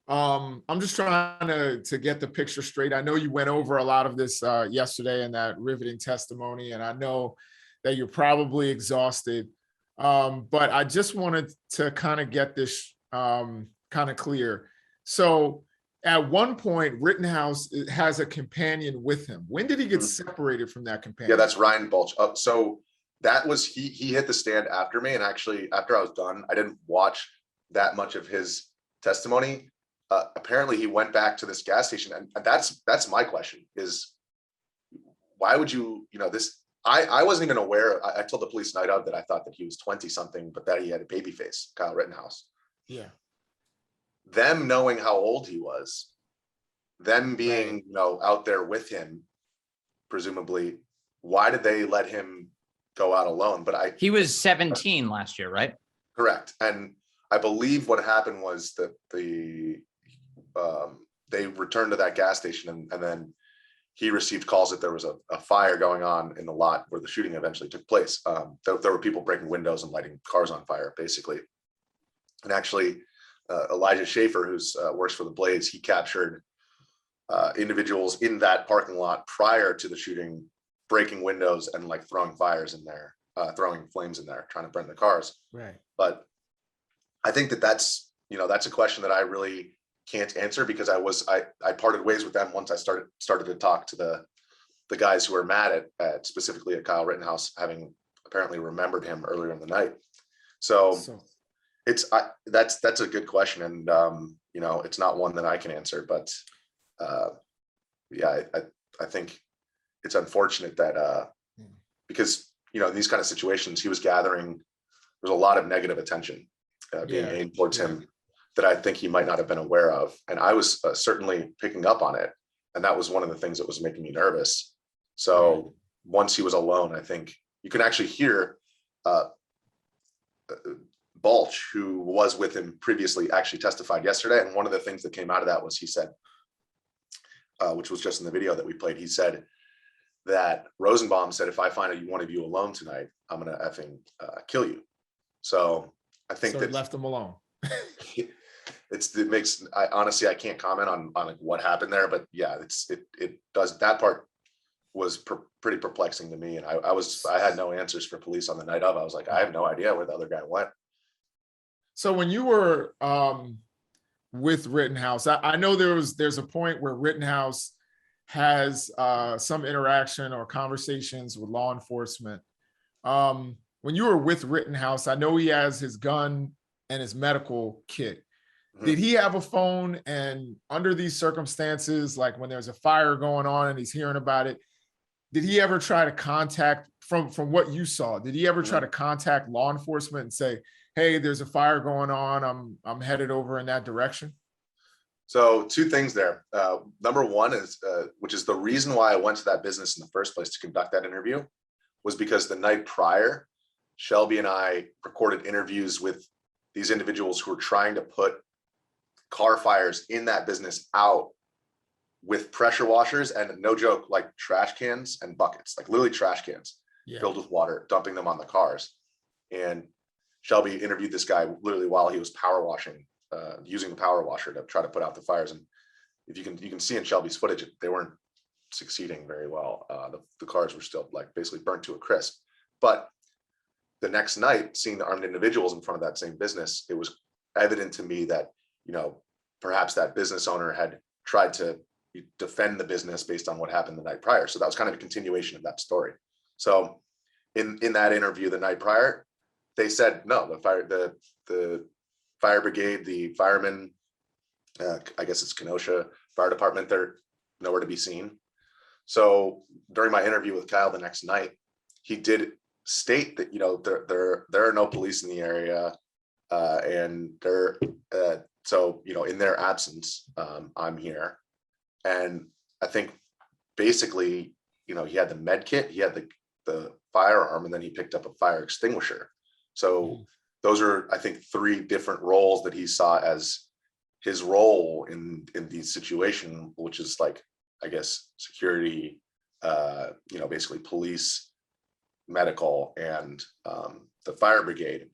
I'm just trying to get the picture straight. I know you went over a lot of this yesterday in that riveting testimony, and I know that you're probably exhausted. But I just wanted to kind of get this kind of clear. So at one point, Rittenhouse has a companion with him. When did he get separated from that Yeah, companion? that's Ryan Balch. So that was he hit the stand after me, and actually after I was done, I didn't watch that much of his testimony. Apparently he went back to this gas station, and that's my question is, why would you, this, I wasn't even aware. I told the police night of that I thought that he was 20 something, but that he had a baby face, Kyle Rittenhouse. Yeah. Them knowing how old he was, them being, Right. out there with him, presumably, why did they let him go out alone? But he was 17 last year, right? Correct. And I believe what happened was that they returned to that gas station, and then he received calls that there was a fire going on in the lot where the shooting eventually took place. There were people breaking windows and lighting cars on fire, basically. And actually, Elijah Schaefer, who's works for the Blaze, he captured individuals in that parking lot prior to the shooting, breaking windows and like throwing fires in there, throwing flames in there, trying to burn the cars. Right. But I think that's a question that I really can't answer, because I parted ways with them once I started to talk to the guys who were mad at specifically at Kyle Rittenhouse, having apparently remembered him earlier in the night. So that's a good question, and it's not one that I can answer, but yeah, I think it's unfortunate that because in these kind of situations he was gathering, there's a lot of negative attention being aimed towards him that I think he might not have been aware of, and I was certainly picking up on it, and that was one of the things that was making me nervous. So once he was alone, I think you can actually hear Balch, who was with him previously, actually testified yesterday, and one of the things that came out of that was he said, which was just in the video that we played, he said that Rosenbaum said, if I find one of you alone tonight, I'm gonna effing kill you. So I think that left him alone. Honestly, I can't comment on like what happened there, but yeah, it does, that part was pretty perplexing to me, and I had no answers for police on the night of. I was like, I have no idea where the other guy went. So when you were with Rittenhouse, I know there's a point where Rittenhouse has some interaction or conversations with law enforcement. When you were with Rittenhouse, I know he has his gun and his medical kit. Did he have a phone? And under these circumstances, like when there's a fire going on and he's hearing about it, did he ever try to contact, from what you saw, did he ever try to contact law enforcement and say, hey, there's a fire going on, I'm headed over in that direction? So two things there. Number one is, which is the reason why I went to that business in the first place to conduct that interview, was because the night prior, Shelby and I recorded interviews with these individuals who were trying to put car fires in that business out with pressure washers and, no joke, like trash cans and buckets, like literally trash cans filled with water, dumping them on the cars. And Shelby interviewed this guy literally while he was power washing, using the power washer to try to put out the fires. And if you can see in Shelby's footage, they weren't succeeding very well. The cars were still like basically burnt to a crisp. But the next night, seeing the armed individuals in front of that same business, it was evident to me that, perhaps that business owner had tried to defend the business based on what happened the night prior. So that was kind of a continuation of that story. So in that interview the night prior, they said, no, the fire brigade, the firemen, I guess it's Kenosha Fire Department, they're nowhere to be seen. So during my interview with Kyle the next night, he did state that, there are no police in the area, and they're so in their absence, I'm here. And I think basically, he had the med kit, he had the firearm, and then he picked up a fire extinguisher. So those are, I think, three different roles that he saw as his role in these situations, which is like, I guess, security, basically police, medical, and the fire brigade.